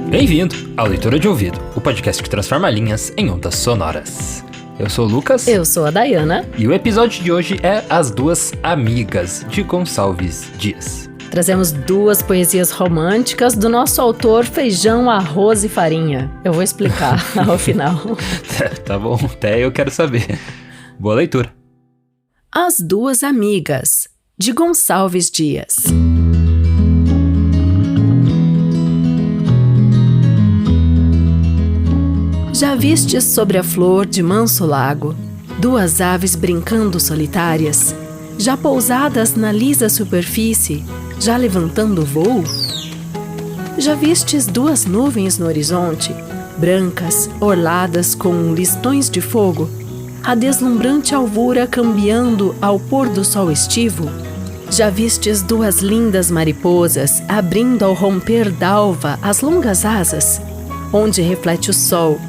Bem-vindo ao Leitura de Ouvido, o podcast que transforma linhas em ondas sonoras. Eu sou o Lucas. Eu sou a Dayana. E o episódio de hoje é As Duas Amigas, de Gonçalves Dias. Trazemos duas poesias românticas do nosso autor Feijão, Arroz e Farinha. Eu vou explicar ao final. Tá bom, até eu quero saber. Boa leitura. As Duas Amigas, de Gonçalves Dias. Já vistes sobre a flor de manso lago duas aves brincando solitárias, já pousadas na lisa superfície, já levantando voo? Já vistes duas nuvens no horizonte, brancas, orladas com listões de fogo, a deslumbrante alvura cambiando ao pôr do sol estivo? Já vistes duas lindas mariposas abrindo ao romper d'alva as longas asas, onde reflete o sol,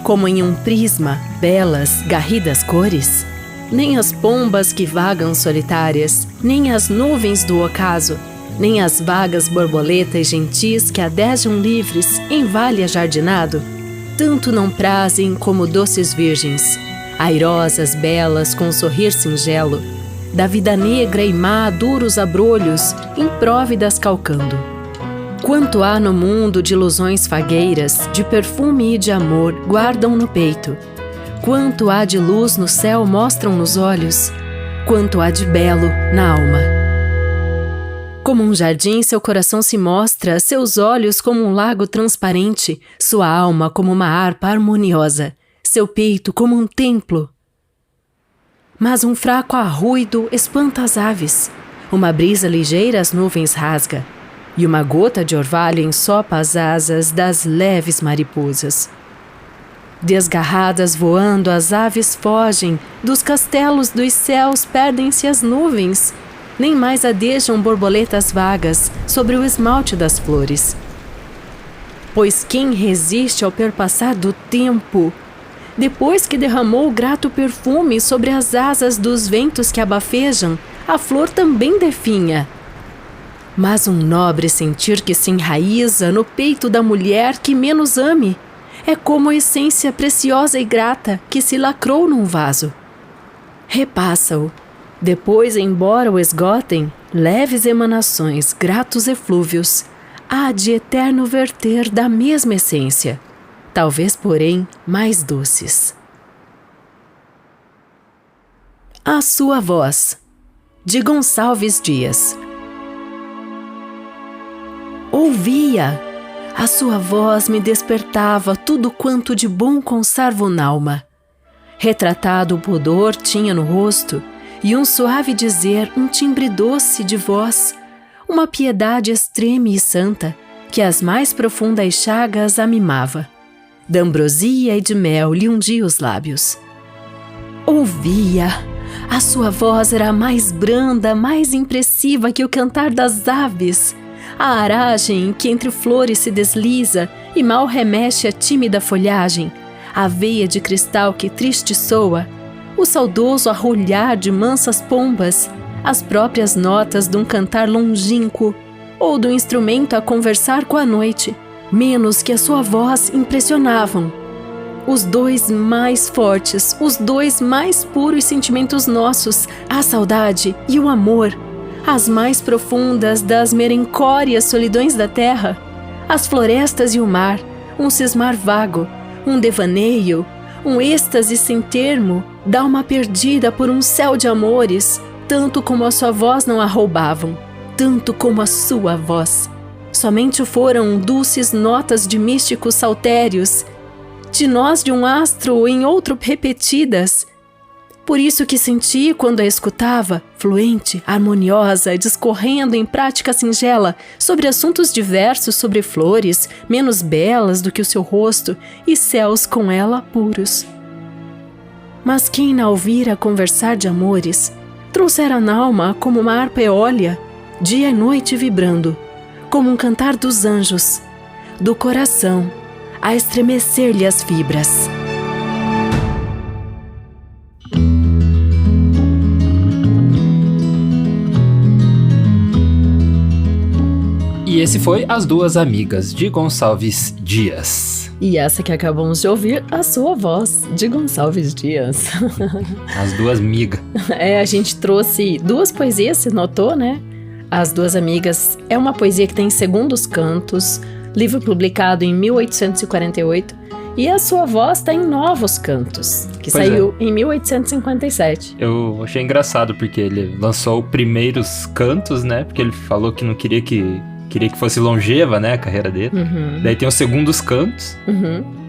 como em um prisma, belas, garridas cores? Nem as pombas que vagam solitárias, nem as nuvens do ocaso, nem as vagas borboletas gentis que adejam livres em vale ajardinado, tanto não prazem como doces virgens, airosas, belas, com sorrir singelo, da vida negra e má duros abrolhos, impróvidas calcando. Quanto há no mundo de ilusões fagueiras, de perfume e de amor guardam no peito, quanto há de luz no céu mostram nos olhos, quanto há de belo na alma. Como um jardim seu coração se mostra, seus olhos como um lago transparente, sua alma como uma harpa harmoniosa, seu peito como um templo. Mas um fraco arruido espanta as aves, uma brisa ligeira as nuvens rasga, e uma gota de orvalho ensopa as asas das leves mariposas. Desgarradas voando, as aves fogem, dos castelos dos céus perdem-se as nuvens, nem mais adejam borboletas vagas sobre o esmalte das flores. Pois quem resiste ao perpassar do tempo, depois que derramou o grato perfume sobre as asas dos ventos que abafejam, a flor também definha. Mas um nobre sentir que se enraiza no peito da mulher que menos ame é como a essência preciosa e grata que se lacrou num vaso. Repassa-o, depois, embora o esgotem, leves emanações, gratos eflúvios, há de eterno verter da mesma essência, talvez, porém, mais doces. A Sua Voz, de Gonçalves Dias. Ouvia! A sua voz me despertava tudo quanto de bom conservo n'alma. Retratado o pudor tinha no rosto, e um suave dizer, um timbre doce de voz, uma piedade extrema e santa, que as mais profundas chagas amimava. De ambrosia e de mel lhe ungia os lábios. Ouvia! A sua voz era mais branda, mais impressiva que o cantar das aves, a aragem que entre flores se desliza e mal remexe a tímida folhagem, a veia de cristal que triste soa, o saudoso arrulhar de mansas pombas, as próprias notas de um cantar longínquo ou do instrumento a conversar com a noite, menos que a sua voz impressionavam. Os dois mais fortes, os dois mais puros sentimentos nossos, a saudade e o amor, as mais profundas das merencórias solidões da terra, as florestas e o mar, um cismar vago, um devaneio, um êxtase sem termo, d'alma perdida por um céu de amores, tanto como a sua voz não a roubavam, tanto como a sua voz. Somente foram dulces notas de místicos saltérios, de nós de um astro em outro repetidas. Por isso que senti quando a escutava, fluente, harmoniosa, discorrendo em prática singela sobre assuntos diversos, sobre flores, menos belas do que o seu rosto, e céus com ela puros. Mas quem na ouvira conversar de amores, trouxera n'alma como uma harpa eólia, dia e noite vibrando, como um cantar dos anjos, do coração, a estremecer-lhe as fibras. E esse foi As Duas Amigas, de Gonçalves Dias. E essa que acabamos de ouvir, A Sua Voz, de Gonçalves Dias. As Duas Migas. A gente trouxe 2 poesias, você notou, né? As Duas Amigas é uma poesia que tem segundos cantos, livro publicado em 1848, e A Sua Voz está em Novos Cantos, que saiu em 1857. Eu achei engraçado, porque ele lançou primeiros cantos, né? Porque ele falou que não queria que fosse longeva, né, a carreira dele. Daí tem os segundos cantos.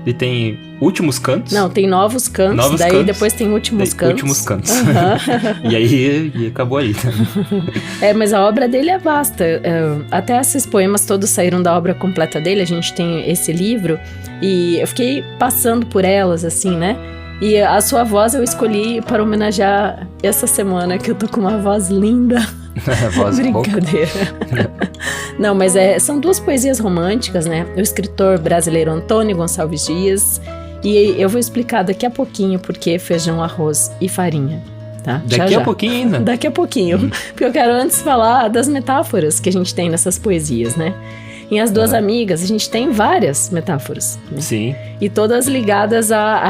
E tem últimos cantos. Não, tem novos cantos. Depois tem últimos cantos. Últimos cantos. E aí acabou aí. Mas a obra dele é vasta. Até esses poemas todos saíram da obra completa dele. A gente tem esse livro. E eu fiquei passando por elas, assim, né? E A Sua Voz eu escolhi para homenagear essa semana, que eu tô com uma voz linda. Voz Brincadeira. Não, mas são 2 poesias românticas, né? O escritor brasileiro Antônio Gonçalves Dias. E eu vou explicar daqui a pouquinho por que feijão, arroz e farinha, tá? Daqui a pouquinho ainda? Daqui a pouquinho. Porque eu quero antes falar das metáforas que a gente tem nessas poesias, né? Em As Duas Amigas, a gente tem várias metáforas, né? Sim. E todas ligadas a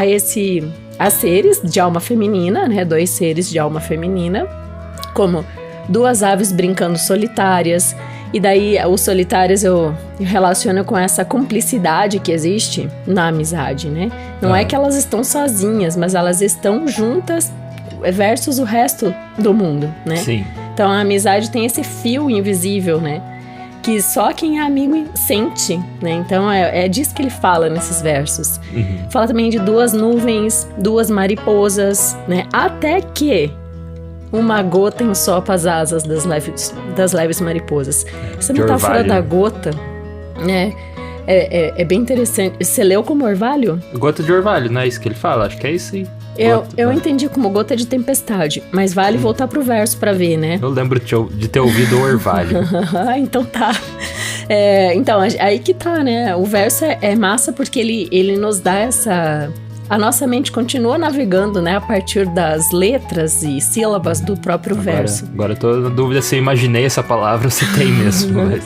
seres de alma feminina, né? 2 seres de alma feminina, como 2 aves brincando solitárias. E daí, os solitários eu relaciono com essa cumplicidade que existe na amizade, né? Não é que elas estão sozinhas, mas elas estão juntas versus o resto do mundo, né? Sim. Então, a amizade tem esse fio invisível, né? Que só quem é amigo sente, né? Então, é disso que ele fala nesses versos. Fala também de 2 nuvens, 2 mariposas, né? Até que uma gota ensopa as asas das leves mariposas. Essa metáfora orvalho. Da gota, né? É bem interessante. Você leu como orvalho? Gota de orvalho, não é isso que ele fala? Acho que é isso aí. Eu entendi como gota de tempestade, mas vale voltar pro verso pra ver, né? Eu lembro de ter ouvido o orvalho. Então tá. Então, aí que tá, né? O verso é massa porque ele nos dá essa... A nossa mente continua navegando, né? A partir das letras e sílabas do próprio verso. Agora eu tô na dúvida se eu imaginei essa palavra ou se tem mesmo. Mas...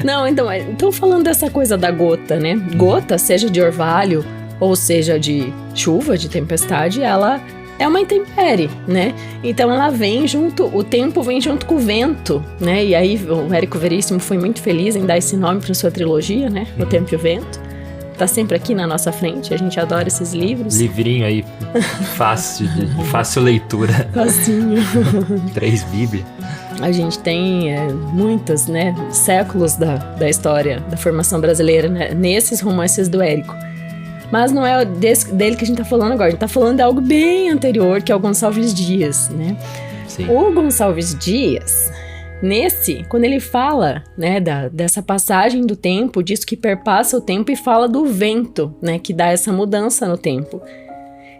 Não, então falando dessa coisa da gota, né? Gota, seja de orvalho ou seja de chuva, de tempestade, ela é uma intempérie, né? Então ela vem junto, o tempo vem junto com o vento, né? E aí o Érico Veríssimo foi muito feliz em dar esse nome para sua trilogia, né? O Tempo e o Vento. Tá sempre aqui na nossa frente, a gente adora esses livros. Livrinho aí, fácil leitura. Facinho. 3 Bíblias. A gente tem muitas, né, séculos da história da formação brasileira, né, nesses romances do Érico. Mas não é dele que a gente tá falando agora, a gente tá falando de algo bem anterior, que é o Gonçalves Dias, né? Sim. O Gonçalves Dias... quando ele fala, né, dessa passagem do tempo, disso que perpassa o tempo e fala do vento, né, que dá essa mudança no tempo.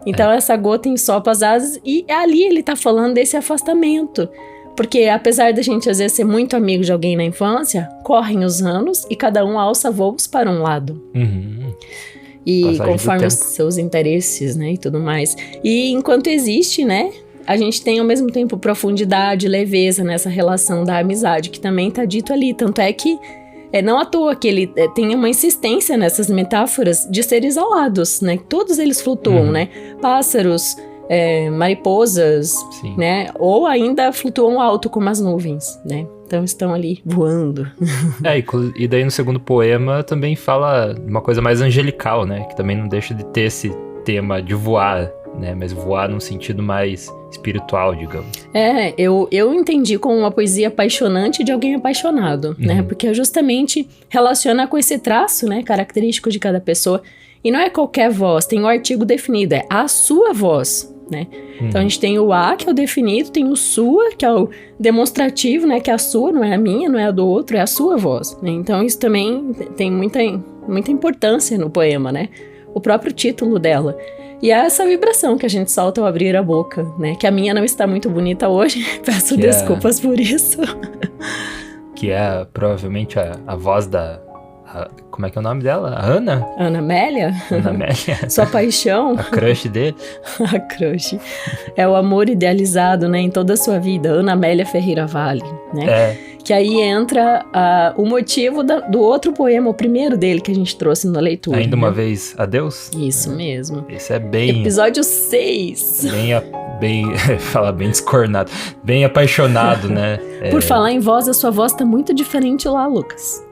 Então essa gota ensopa as asas e ali ele tá falando desse afastamento. Porque apesar da gente às vezes ser muito amigo de alguém na infância, correm os anos e cada um alça voos para um lado. E Passagem conforme os seus interesses, né, e tudo mais. E enquanto existe, né, a gente tem ao mesmo tempo profundidade, leveza nessa relação da amizade, que também tá dito ali. Tanto é que não à toa que ele tem uma insistência nessas metáforas de seres alados, né? Todos eles flutuam, né? Pássaros, mariposas, Sim. né? Ou ainda flutuam alto como as nuvens, né? Então estão ali voando. E daí no segundo poema também fala uma coisa mais angelical, né? Que também não deixa de ter esse tema de voar, né? Mas voar num sentido mais espiritual, digamos. Eu entendi como uma poesia apaixonante de alguém apaixonado, né? Porque justamente relaciona com esse traço, né? Característico de cada pessoa. E não é qualquer voz, tem o artigo definido, é a sua voz, né? Então a gente tem o a, que é o definido, tem o sua, que é o demonstrativo, né? Que é a sua, não é a minha, não é a do outro, é a sua voz, né? Então isso também tem muita importância no poema, né? O próprio título dela. E é essa vibração que a gente solta ao abrir a boca, né? Que a minha não está muito bonita hoje, peço desculpas por isso. Que é provavelmente a voz da Como é que é o nome dela? A Ana? Ana Amélia? Ana Amélia. Sua paixão? A crush dele. A crush. É o amor idealizado, né, em toda a sua vida. Ana Amélia Ferreira Vale, né? Que aí entra o motivo do outro poema, o primeiro dele que a gente trouxe na leitura. Ainda uma vez, adeus? Isso mesmo. Esse é bem... Episódio 6. Fala bem descornado. Bem apaixonado, né? Por falar em voz, a sua voz tá muito diferente lá, Lucas.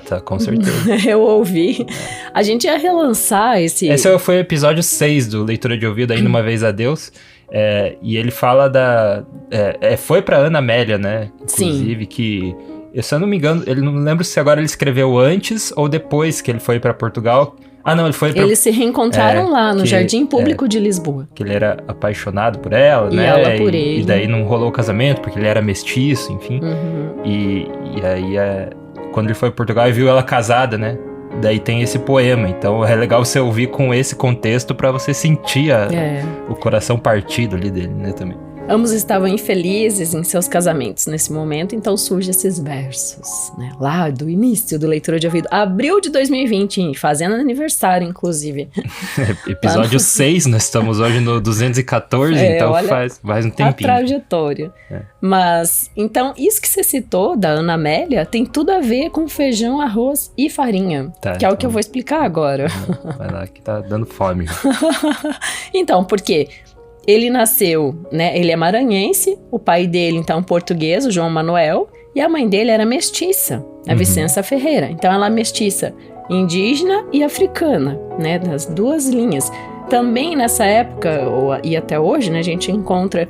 Tá, com certeza. Eu ouvi. A gente ia relançar esse... Esse foi o episódio 6 do Leitura de Ouvido, Ainda uma vez, adeus. E ele fala foi pra Ana Amélia, né? Inclusive, sim. Que... Se eu não me engano, ele não lembro se agora ele escreveu antes ou depois que ele foi pra Portugal. Ah, não, ele foi pra... Eles se reencontraram lá no Jardim Público de Lisboa. Que ele era apaixonado por ela, e né? Ela por ele. E daí não rolou o casamento, porque ele era mestiço, enfim. Uhum. E aí, quando ele foi pra Portugal e viu ela casada, né? Daí tem esse poema. Então é legal você ouvir com esse contexto pra você sentir o coração partido ali dele, né? Também. Ambos estavam infelizes em seus casamentos nesse momento, então surgem esses versos, né? Lá do início do Leitura de Ouvido. Abril de 2020, fazendo aniversário, inclusive. Episódio 6, nós estamos hoje no 214, então faz um tempinho. A trajetória. Mas, então, isso que você citou, da Ana Amélia, tem tudo a ver com feijão, arroz e farinha, que é o que eu vou explicar agora. Vai lá, que tá dando fome. Então, por quê? Ele nasceu, né? Ele é maranhense, o pai dele, então, português, o João Manuel, e a mãe dele era mestiça, a Vicença Ferreira. Então, ela é mestiça indígena e africana, né? Das duas linhas. Também nessa época, e até hoje, né? A gente encontra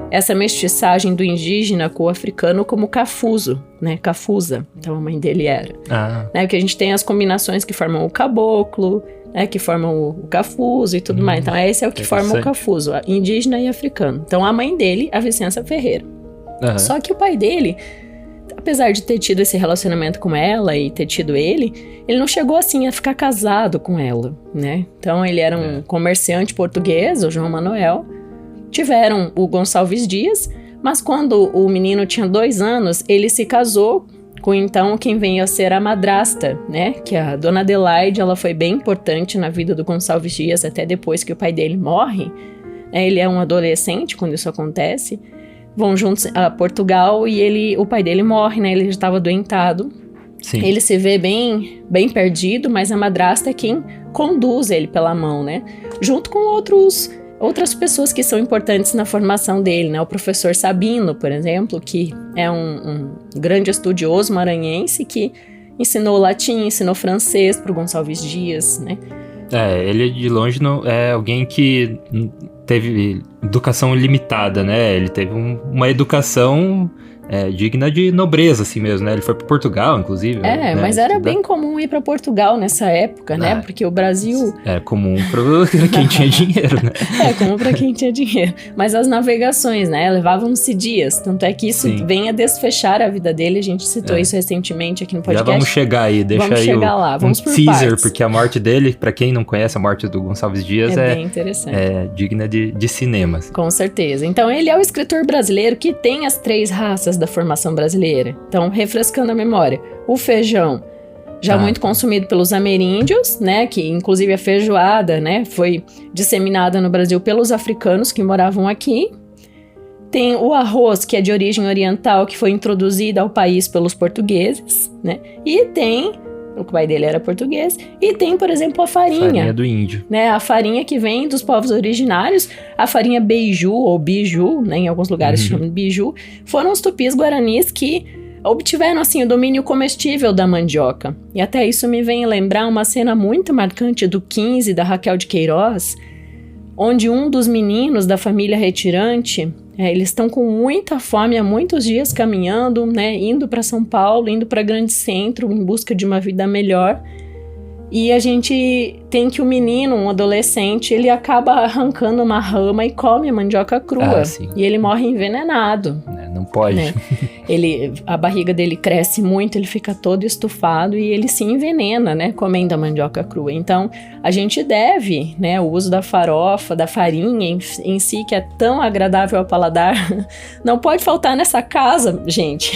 essa mestiçagem do indígena com o africano como cafuso, né? Cafusa. Então, a mãe dele era. Né? Porque a gente tem as combinações que formam o caboclo, que formam o cafuso e tudo mais. Então, esse é o que forma o cafuso, indígena e africano. Então, a mãe dele, a Vicença Ferreira. Só que o pai dele, apesar de ter tido esse relacionamento com ela e ter tido ele não chegou, assim, a ficar casado com ela, né? Então, ele era um comerciante português, o João Manuel. Tiveram o Gonçalves Dias, mas quando o menino tinha 2 anos, ele se casou com, então, quem veio a ser a madrasta, né? Que a Dona Adelaide, ela foi bem importante na vida do Gonçalves Dias, até depois que o pai dele morre. Ele é um adolescente quando isso acontece. Vão juntos a Portugal e o pai dele morre, né? Ele já estava doentado. Sim. Ele se vê bem perdido, mas a madrasta é quem conduz ele pela mão, né? Junto com outras pessoas que são importantes na formação dele, né? O professor Sabino, por exemplo, que é um grande estudioso maranhense que ensinou latim, ensinou francês para o Gonçalves Dias, né? Ele de longe não é alguém que teve educação limitada, né? Ele teve uma educação digna de nobreza, assim mesmo, né? Ele foi para Portugal, inclusive. Né? Mas era bem comum ir para Portugal nessa época, né? Porque o Brasil... É comum para quem tinha dinheiro, né? Comum para quem tinha dinheiro. Mas as navegações, né? Levavam-se dias. Tanto é que isso vem a desfechar a vida dele. A gente citou isso recentemente aqui no podcast. Já vamos chegar aí. Deixa aí vamos por teaser, partes. Porque a morte dele, para quem não conhece a morte do Gonçalves Dias, é bem interessante. É digna de cinema. Assim. Com certeza. Então, ele é o escritor brasileiro que tem as 3 raças da formação brasileira. Então, refrescando a memória, o feijão, já muito consumido pelos ameríndios, né, que inclusive a feijoada, né, foi disseminada no Brasil pelos africanos que moravam aqui. Tem o arroz, que é de origem oriental, que foi introduzido ao país pelos portugueses, né, e tem... O pai dele era português. E tem, por exemplo, a farinha. Farinha do índio. Né? A farinha que vem dos povos originários. A farinha beiju ou biju, né? Em alguns lugares se chama biju. Foram os tupis guaranis que obtiveram, assim, o domínio comestível da mandioca. E até isso me vem lembrar uma cena muito marcante do 15, da Raquel de Queiroz, onde um dos meninos da família retirante... eles estão com muita fome há muitos dias caminhando, né, indo para São Paulo, indo para grande centro em busca de uma vida melhor. E a gente tem que o menino, um adolescente, ele acaba arrancando uma rama e come a mandioca crua. E ele morre envenenado. pode. Né? A barriga dele cresce muito, ele fica todo estufado e ele se envenena, né, comendo a mandioca crua. Então, a gente deve, né, o uso da farofa, da farinha em si, que é tão agradável ao paladar, não pode faltar nessa casa, gente.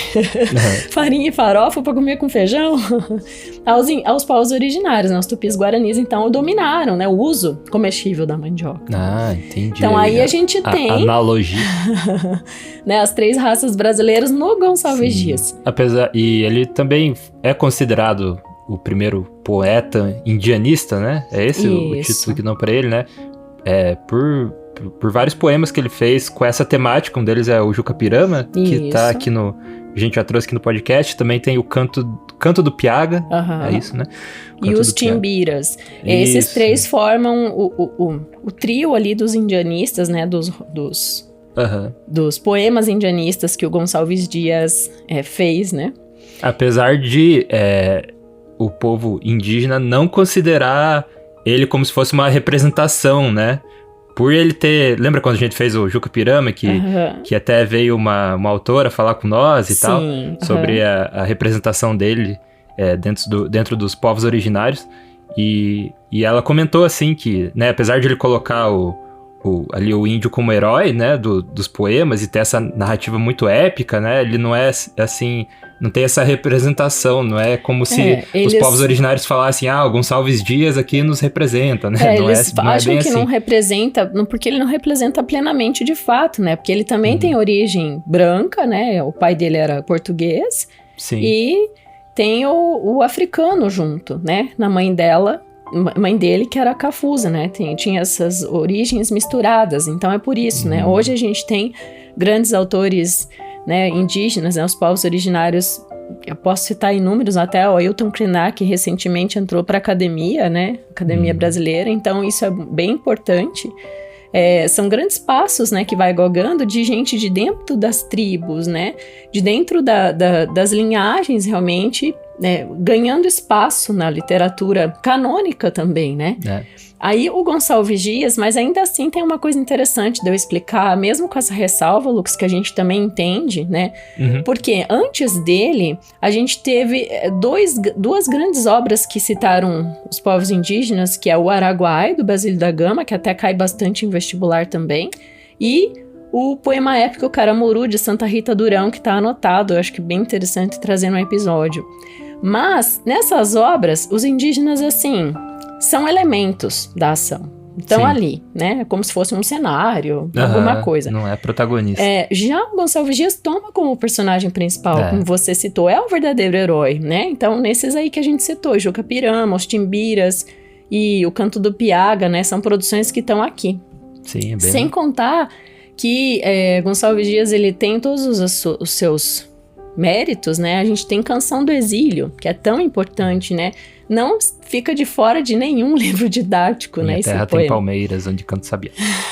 Farinha e farofa para comer com feijão. Aos povos originários, né, os tupis guaranis, então, dominaram, né, o uso comestível da mandioca. Ah, entendi. Então, aí a gente tem... Analogia. Né, as 3 raças brasileiras no Gonçalves Dias. E ele também é considerado o primeiro poeta indianista, né? É esse o título que dão pra ele, né? Por vários poemas que ele fez com essa temática. Um deles é o Jucapirama, que tá aqui a gente já trouxe aqui no podcast. Também tem o Canto do Piaga, é isso, né? E os Timbiras. Esses 3 formam o trio ali dos indianistas, né? Dos poemas indianistas que o Gonçalves Dias fez, né? Apesar de o povo indígena não considerar ele como se fosse uma representação, né? Por ele ter... Lembra quando a gente fez o Jucapirama, que até veio uma autora falar com nós e tal, sobre a representação dele dentro dos povos originários. E ela comentou assim que, né, apesar de ele colocar ali o índio como herói, né, dos poemas, e ter essa narrativa muito épica, né, ele não é assim, não tem essa representação, não é como se os povos originários falassem, o Gonçalves Dias aqui nos representa, né, eles acham que não representa, porque ele não representa plenamente de fato, né, porque ele também tem origem branca, né, o pai dele era português, e tem o africano junto, né, na mãe dele, que era cafusa, né? Tinha essas origens misturadas, então é por isso, né? Hoje a gente tem grandes autores, né, indígenas, né, os povos originários. Eu posso citar inúmeros, até o Ailton Krenak, que recentemente entrou para a academia, né? Academia brasileira, então isso é bem importante. São grandes passos, né, que vai galgando de gente de dentro das tribos, né? De dentro das linhagens, realmente, ganhando espaço na literatura canônica também, né? Aí o Gonçalves Dias, mas ainda assim tem uma coisa interessante de eu explicar, mesmo com essa ressalva, Lucas, que a gente também entende, né? Porque antes dele, a gente teve duas grandes obras que citaram os povos indígenas, que é o Araguai, do Basílio da Gama, que até cai bastante em vestibular também, e o poema épico Caramuru, de Santa Rita Durão, que está anotado, eu acho que bem interessante trazer no episódio. Mas, nessas obras, os indígenas, assim, são elementos da ação. Estão ali, né? Como se fosse um cenário, alguma coisa. Não é protagonista. Já o Gonçalves Dias toma como personagem principal, como você citou, é o verdadeiro herói, né? Então, nesses aí que a gente citou, Jucapirama, os Timbiras e o Canto do Piaga, né? São produções que estão aqui. Sim, é bem... Sem contar que Gonçalves Dias, ele tem todos os seus méritos, né? A gente tem Canção do Exílio, que é tão importante, né? Não fica de fora de nenhum livro didático, né? Minha terra tem palmeiras, onde canto sabia.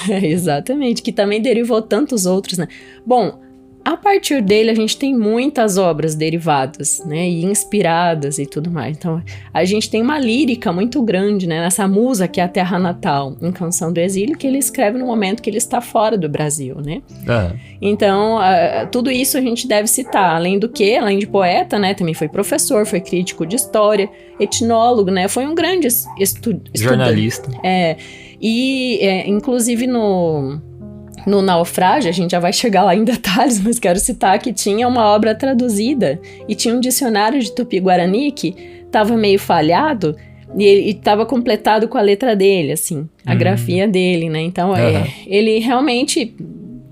Exatamente, que também derivou tantos outros, né? Bom, a partir dele a gente tem muitas obras derivadas, né? E inspiradas e tudo mais. Então, a gente tem uma lírica muito grande, né? Nessa musa que é a terra natal, em Canção do Exílio, que ele escreve no momento que ele está fora do Brasil, né? Então, tudo isso a gente deve citar. Além de poeta, né? Também foi professor, foi crítico de história, etnólogo, né? Foi um grande jornalista. Inclusive no Naufrágio, a gente já vai chegar lá em detalhes, mas quero citar que tinha uma obra traduzida e tinha um dicionário de Tupi-Guarani que estava meio falhado e estava completado com a letra dele, assim, a grafia dele, né? Então, ele realmente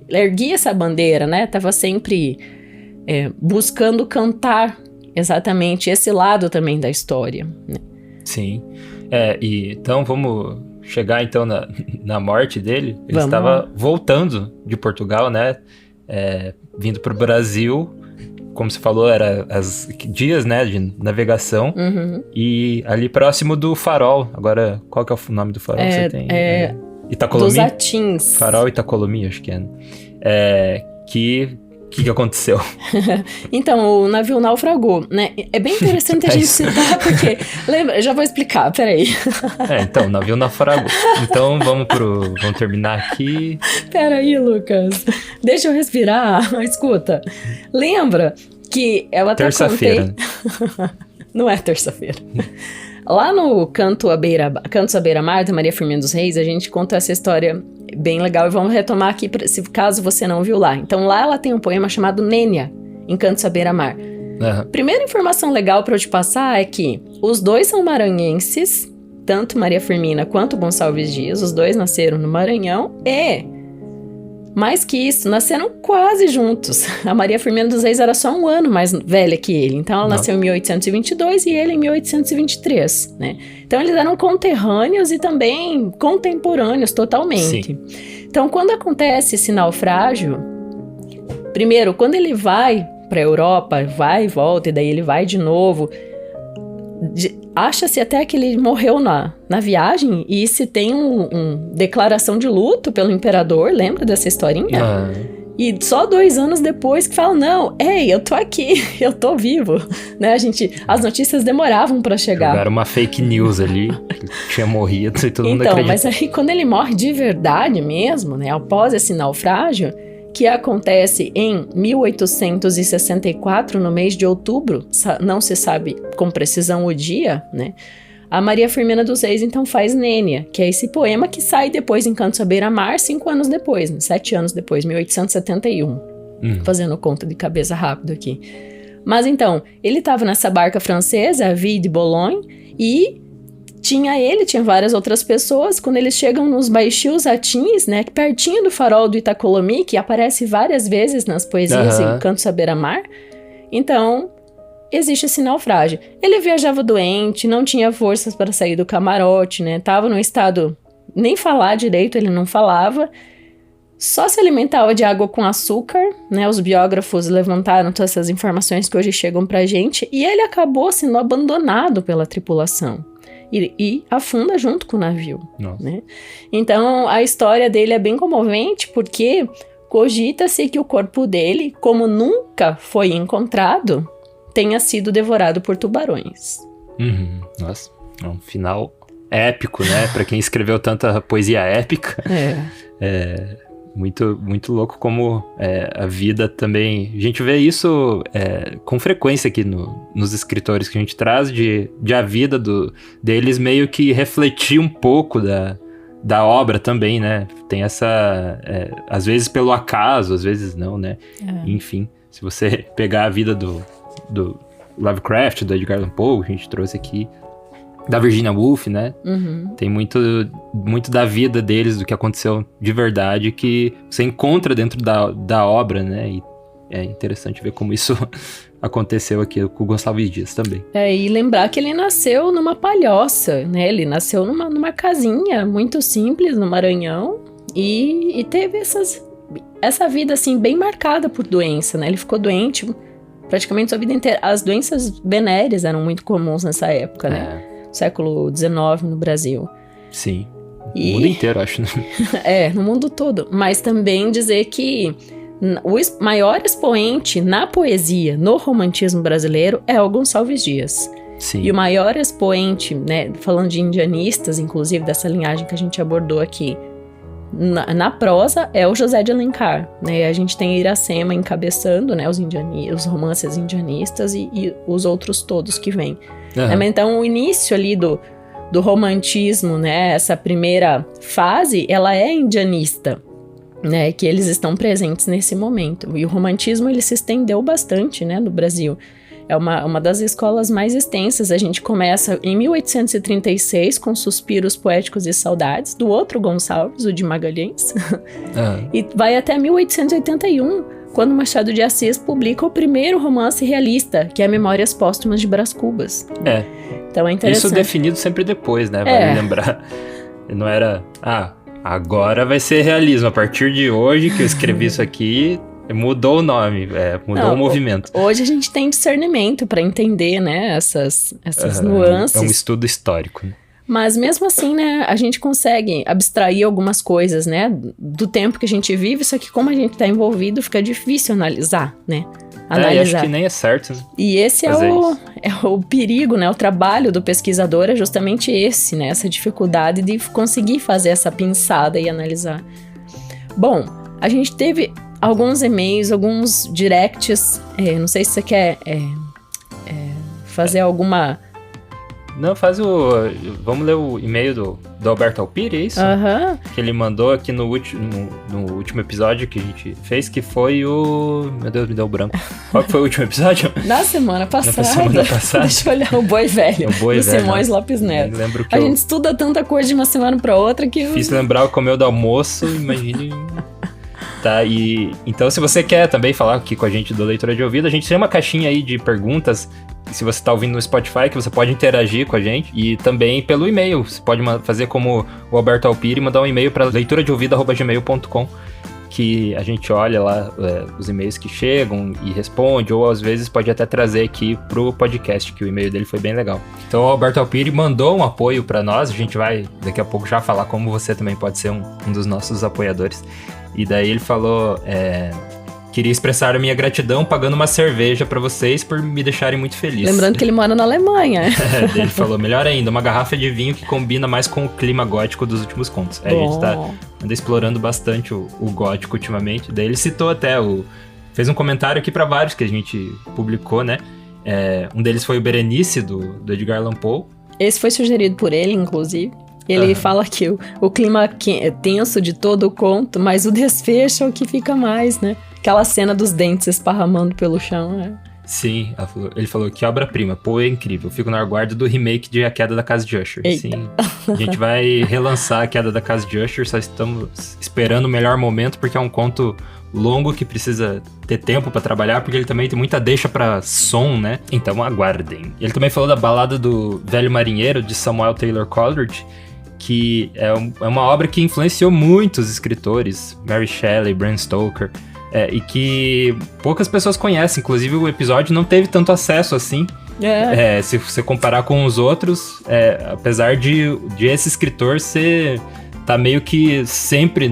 erguia essa bandeira, né? Tava sempre buscando cantar exatamente esse lado também da história, né? Sim. Então, vamos... chegar então na morte dele. Ele estava voltando de Portugal, né? Vindo para o Brasil. Como você falou, era dias, né, de navegação. E ali próximo do Farol. Agora, qual que é o nome do farol que você tem? Itacolomi? Dos Atins. Farol Itacolomi, acho que é. Que que aconteceu? Então, o navio naufragou, né? É bem interessante a gente citar, porque... Lembra? Eu já vou explicar, peraí. Então, o navio naufragou. Então, vamos terminar aqui. Peraí, Lucas. Deixa eu respirar. Escuta. Lembra que eu até terça-feira. Não é terça-feira. Lá no Cantos à Beira-Mar, da Maria Firmina dos Reis, a gente conta essa história bem legal e vamos retomar aqui, caso você não viu lá. Então lá ela tem um poema chamado Nênia, em Cantos à Beira-Mar. Primeira informação legal para eu te passar é que os dois são maranhenses, tanto Maria Firmina quanto Gonçalves Dias, os dois nasceram no Maranhão e... Mais que isso, nasceram quase juntos. A Maria Firmina dos Reis era só um ano mais velha que ele. Então, ela nasceu em 1822 e ele em 1823, né? Então, eles eram conterrâneos e também contemporâneos totalmente. Sim. Então, quando acontece esse naufrágio... Primeiro, quando ele vai para a Europa, vai e volta, e daí ele vai de novo... Acha-se até que ele morreu na viagem e se tem declaração de luto pelo imperador, lembra dessa historinha? E só 2 anos depois que falam, não, ei, eu tô aqui, eu tô vivo, né, as notícias demoravam pra chegar. Jogaram uma fake news ali, que tinha morrido e todo mundo acredita. Então, mas aí quando ele morre de verdade mesmo, né, após esse naufrágio, que acontece em 1864, no mês de outubro, não se sabe com precisão o dia, né? A Maria Firmina dos Reis, então, faz Nênia, que é esse poema que sai depois em Cantos à Beira-Mar, 5 anos depois, né? 7 anos depois, 1871. Fazendo conta de cabeça rápido aqui. Mas, então, ele estava nessa barca francesa, a Ville de Boulogne, e... Tinha várias outras pessoas, quando eles chegam nos Baixios Atins, né, pertinho do farol do Itacolomi, que aparece várias vezes nas poesias em Cantos à Beira-Mar, então existe esse naufrágio. Ele viajava doente, não tinha forças para sair do camarote, né, tava num estado, nem falar direito ele não falava, só se alimentava de água com açúcar, né, os biógrafos levantaram todas essas informações que hoje chegam pra gente, e ele acabou sendo abandonado pela tripulação. E afunda junto com o navio, né? Então, a história dele é bem comovente, porque cogita-se que o corpo dele, como nunca foi encontrado, tenha sido devorado por tubarões. Nossa, é um final épico, né? Pra quem escreveu tanta poesia épica. Muito, muito louco como a vida também... A gente vê isso com frequência aqui nos escritores que a gente traz, de a vida deles meio que refletir um pouco da obra também, né? Tem essa... às vezes pelo acaso, às vezes não, né? Enfim, se você pegar a vida do Lovecraft, do Edgar Allan Poe, que a gente trouxe aqui, da Virginia Woolf, né? Tem muito da vida deles, do que aconteceu de verdade, que você encontra dentro da obra, né? E é interessante ver como isso aconteceu aqui com o Gonçalves Dias também. E lembrar que ele nasceu numa palhoça, né? Ele nasceu numa casinha muito simples no Maranhão e teve essa vida, assim, bem marcada por doença, né? Ele ficou doente praticamente sua vida inteira. As doenças venéreas eram muito comuns nessa época, né? Século XIX no Brasil. Sim, no mundo inteiro, acho, né? No mundo todo. Mas também dizer que o maior expoente na poesia, no romantismo brasileiro, é o Gonçalves Dias. Sim. E o maior expoente, né, falando de indianistas, inclusive, dessa linhagem que a gente abordou aqui, na prosa, é o José de Alencar, né? A gente tem Iracema encabeçando, né, os romances indianistas e os outros todos que vêm. Então, o início ali do romantismo, né, essa primeira fase, ela é indianista, né, que eles estão presentes nesse momento. E o romantismo, ele se estendeu bastante, né, no Brasil. É uma das escolas mais extensas. A gente começa em 1836 com Suspiros Poéticos e Saudades, do outro Gonçalves, o de Magalhães, e vai até 1881, quando Machado de Assis publica o primeiro romance realista, que é Memórias Póstumas de Brás Cubas. Então é interessante. Isso definido sempre depois, né? Vale lembrar. Não era, agora vai ser realismo. A partir de hoje que eu escrevi isso aqui, mudou o nome, mudou o movimento. Hoje a gente tem discernimento para entender, né, essas nuances. É um estudo histórico, né? Mas mesmo assim, né, a gente consegue abstrair algumas coisas, né, do tempo que a gente vive, só que como a gente tá envolvido, fica difícil analisar, né? E acho que nem é certo. Né? E esse é o perigo, né? O trabalho do pesquisador é justamente esse, né? Essa dificuldade de conseguir fazer essa pinçada e analisar. Bom, a gente teve alguns e-mails, alguns directs, não sei se você quer fazer alguma... Não, vamos ler o e-mail do Alberto Alpiri, é isso? Aham. Que ele mandou aqui no último episódio que a gente fez, que foi o... Meu Deus, me deu branco. Qual que foi o último episódio? Na semana passada. Na semana passada. Deixa eu olhar o Boi Velho. O Boi do Velho. Simões Lopes Neto. Lembro que a gente estuda tanta coisa de uma semana pra outra que... Difícil lembrar o comeu do almoço, imagine... Tá, então se você quer também falar aqui com a gente do Leitura de Ouvido, a gente tem uma caixinha aí de perguntas, se você tá ouvindo no Spotify, que você pode interagir com a gente, e também pelo e-mail, você pode fazer como o Alberto Alpiri e mandar um e-mail para leituradeouvido@gmail.com, que a gente olha lá os e-mails que chegam e responde, ou às vezes pode até trazer aqui pro podcast, que o e-mail dele foi bem legal. Então o Alberto Alpiri mandou um apoio para nós, a gente vai daqui a pouco já falar como você também pode ser um dos nossos apoiadores. E daí ele falou, queria expressar a minha gratidão pagando uma cerveja pra vocês por me deixarem muito feliz. Lembrando que ele mora na Alemanha. Ele falou, melhor ainda, uma garrafa de vinho que combina mais com o clima gótico dos últimos contos. A gente anda explorando bastante o gótico ultimamente. Daí ele citou até, fez um comentário aqui pra vários que a gente publicou, né? Um deles foi o Berenice, do Edgar Allan Poe. Esse foi sugerido por ele, inclusive. Ele fala que o clima é tenso de todo o conto, mas o desfecho é o que fica mais, né? Aquela cena dos dentes esparramando pelo chão, né? Sim, ele falou que obra-prima, Poe é incrível. Fico no aguardo do remake de A Queda da Casa de Usher. Sim, a gente vai relançar A Queda da Casa de Usher, só estamos esperando o melhor momento, porque é um conto longo que precisa ter tempo pra trabalhar, porque ele também tem muita deixa pra som, né? Então aguardem. Ele também falou da Balada do Velho Marinheiro, de Samuel Taylor Coleridge, que é uma obra que influenciou muitos escritores, Mary Shelley, Bram Stoker, e que poucas pessoas conhecem. Inclusive o episódio não teve tanto acesso assim. Se você comparar com os outros, apesar de esse escritor tá meio que sempre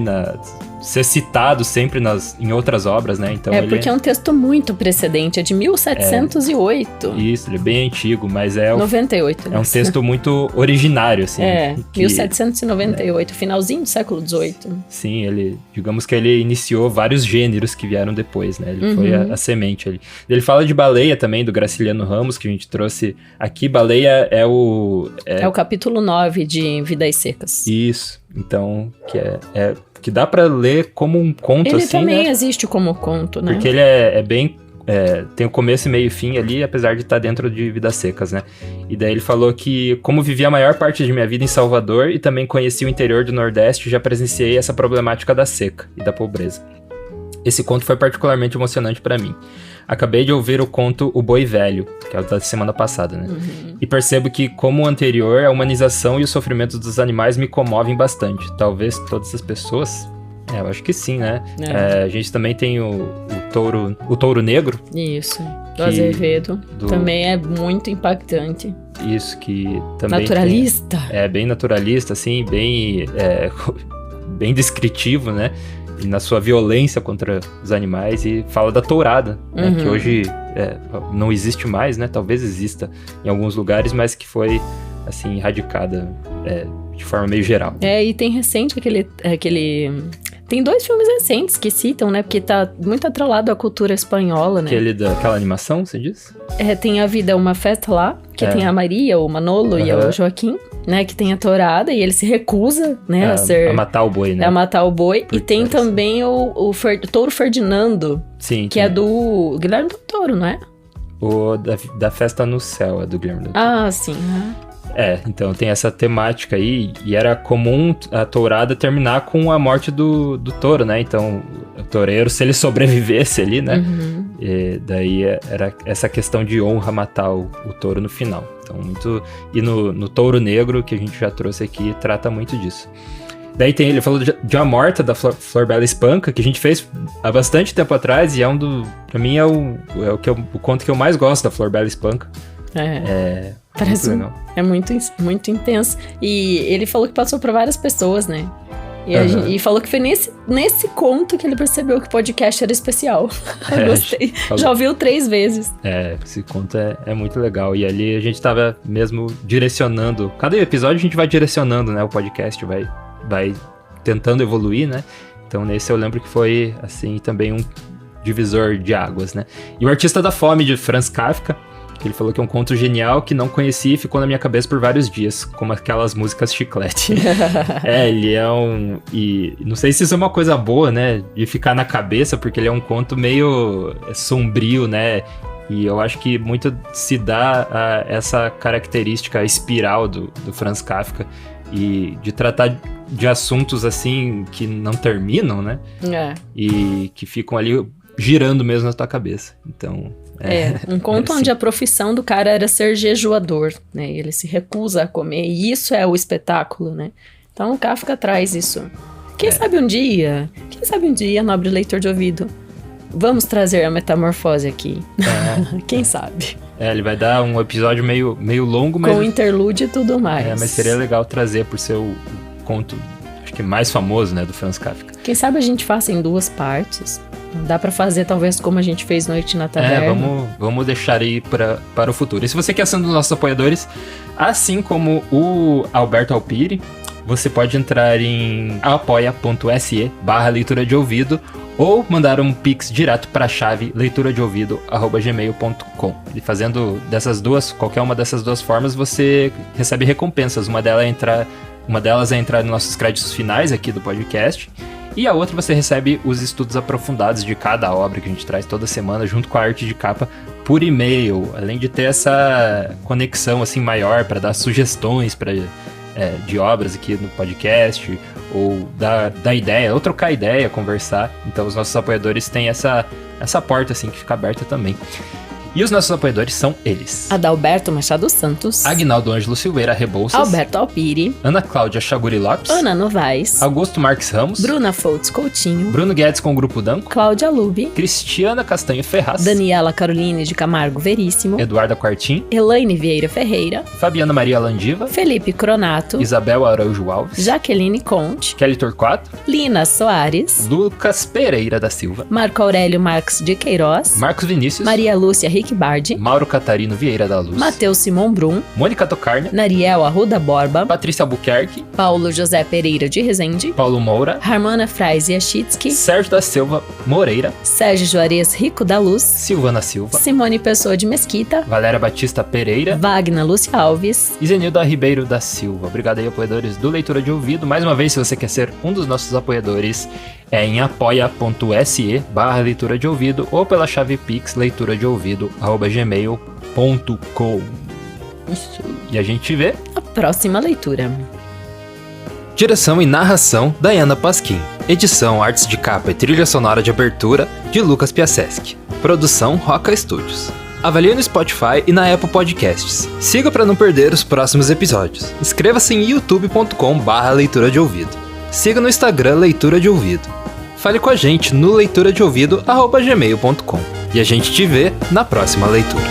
ser citado sempre em outras obras, né? Então porque é um texto muito precedente, é de 1708. Isso, ele é bem antigo, mas 98. É um texto muito originário, assim. 1798, finalzinho do século XVIII. Sim, digamos que ele iniciou vários gêneros que vieram depois, né? Ele foi a semente ali. Ele fala de Baleia também, do Graciliano Ramos, que a gente trouxe aqui. Baleia é o capítulo 9 de Vidas Secas. Isso, então, que dá pra ler como um conto, ele assim, também né? existe como conto, né? Porque ele é bem... tem o começo, meio e fim ali, apesar de estar dentro de Vidas Secas, né? E daí ele falou que, como vivi a maior parte de minha vida em Salvador e também conheci o interior do Nordeste, já presenciei essa problemática da seca e da pobreza. Esse conto foi particularmente emocionante pra mim. Acabei de ouvir o conto O Boi Velho, que é o da semana passada, né? E percebo que, como o anterior, a humanização e os sofrimentos dos animais me comovem bastante. Talvez todas as pessoas... eu acho que sim, né? A gente também tem o Touro Negro. Isso, do Azevedo. Também é muito impactante. Isso, que também... Naturalista. Bem naturalista, assim, bem descritivo, né? E na sua violência contra os animais, e fala da tourada, né? Que hoje não existe mais, né? Talvez exista em alguns lugares, mas que foi, assim, erradicada de forma meio geral. E tem recente aquele... Tem 2 filmes recentes que citam, né? Porque tá muito atrelado à cultura espanhola, né? Daquela animação, você diz? Tem A Vida é uma Festa lá, que tem a Maria, o Manolo e o Joaquim, né? Que tem a tourada e ele se recusa, né? A matar o boi, né? A matar o boi. E tem também o Touro Ferdinando, sim, que é do Guilherme Del Toro, não é? O da Festa no Céu, é do Guilherme Del Toro. Ah, sim, então tem essa temática aí, e era comum a tourada terminar com a morte do touro, né? Então, o toureiro, se ele sobrevivesse ali, né? E daí era essa questão de honra matar o touro no final. Então, E no Touro Negro, que a gente já trouxe aqui, trata muito disso. Daí ele falou de A Morta, da Flor Bela Espanca, que a gente fez há bastante tempo atrás, e pra mim é o conto que eu mais gosto da Flor Bela Espanca. Parece é muito intenso. E ele falou que passou pra várias pessoas, né? E falou que foi nesse conto que ele percebeu que o podcast era especial. Gostei. Já ouviu 3 vezes. Esse conto é muito legal. E ali a gente tava mesmo direcionando. Cada episódio a gente vai direcionando, né? O podcast vai tentando evoluir, né? Então nesse eu lembro que foi, assim, também um divisor de águas, né? E o Artista da Fome, de Franz Kafka, que ele falou que é um conto genial que não conheci e ficou na minha cabeça por vários dias, como aquelas músicas chiclete. Ele é e não sei se isso é uma coisa boa, né? De ficar na cabeça, porque ele é um conto meio sombrio, né? E eu acho que muito se dá a essa característica espiral do Franz Kafka e de tratar de assuntos assim que não terminam, né? E que ficam ali girando mesmo na tua cabeça. Então... um conto onde a profissão do cara era ser jejuador, né? Ele se recusa a comer, e isso é o espetáculo, né? Então o Kafka traz isso. Quem sabe um dia, nobre leitor de ouvido, vamos trazer a metamorfose aqui. Quem sabe? Ele vai dar um episódio meio longo, mas... com interlúdio e tudo mais. Mas seria legal trazer por ser o conto, acho que mais famoso, né, do Franz Kafka. Quem sabe a gente faça em 2 partes. Dá pra fazer, talvez, como a gente fez Noite na Taverna. Vamos deixar aí para o futuro. E se você quer ser um dos nossos apoiadores, assim como o Alberto Alpiri, você pode entrar em apoia.se/leitura de ouvido ou mandar um pix direto para a chave leituradeouvido@gmail.com. E fazendo qualquer uma dessas 2 formas, você recebe recompensas. Uma delas é entrar nos nossos créditos finais aqui do podcast. E a outra você recebe os estudos aprofundados de cada obra que a gente traz toda semana, junto com a arte de capa, por e-mail. Além de ter essa conexão assim maior para dar sugestões de obras aqui no podcast, ou dar ideia, ou trocar ideia, conversar. Então os nossos apoiadores têm essa porta assim que fica aberta também. E os nossos apoiadores são eles: Adalberto Machado Santos, Aguinaldo Ângelo Silveira Rebouças, Alberto Alpiri, Ana Cláudia Chaguri Lopes, Ana Novaes, Augusto Marques Ramos, Bruna Foltz Coutinho, Bruno Guedes com o Grupo Danco, Cláudia Lube, Cristiana Castanho Ferraz, Daniela Caroline de Camargo Veríssimo, Eduarda Quartim, Elaine Vieira Ferreira, Fabiana Maria Landiva, Felipe Cronato, Isabel Araújo Alves, Jaqueline Conte, Kelly Torquato, Lina Soares, Lucas Pereira da Silva, Marco Aurélio Marques de Queiroz, Marcos Vinícius, Maria Lúcia Rickbardi, Mauro Catarino Vieira da Luz, Matheus Simon Brum, Mônica Tocarne, Nariel Arruda Borba, Patrícia Albuquerque, Paulo José Pereira de Rezende, Paulo Moura, Harmana Frais Yachitsky, Sérgio da Silva Moreira, Sérgio Juarez Rico da Luz, Silvana Silva, Simone Pessoa de Mesquita, Valéria Batista Pereira, Wagner Lúcia Alves e Zenilda Ribeiro da Silva. Obrigado aí, apoiadores do Leitura de Ouvido. Mais uma vez, se você quer ser um dos nossos apoiadores, é em apoia.se/leitura de ouvido ou pela chave pix leituradeouvido@gmail.com. Isso. E a gente vê a próxima leitura. Direção e narração, Dayana Pasquim. Edição, artes de capa e trilha sonora de abertura, de Lucas Piasecki. Produção, Roca Studios. Avalie no Spotify e na Apple Podcasts. Siga para não perder os próximos episódios. Inscreva-se em youtube.com/leitura de ouvido. Siga no Instagram Leitura de Ouvido. Fale com a gente no leituradeouvido@gmail.com. E a gente te vê na próxima leitura.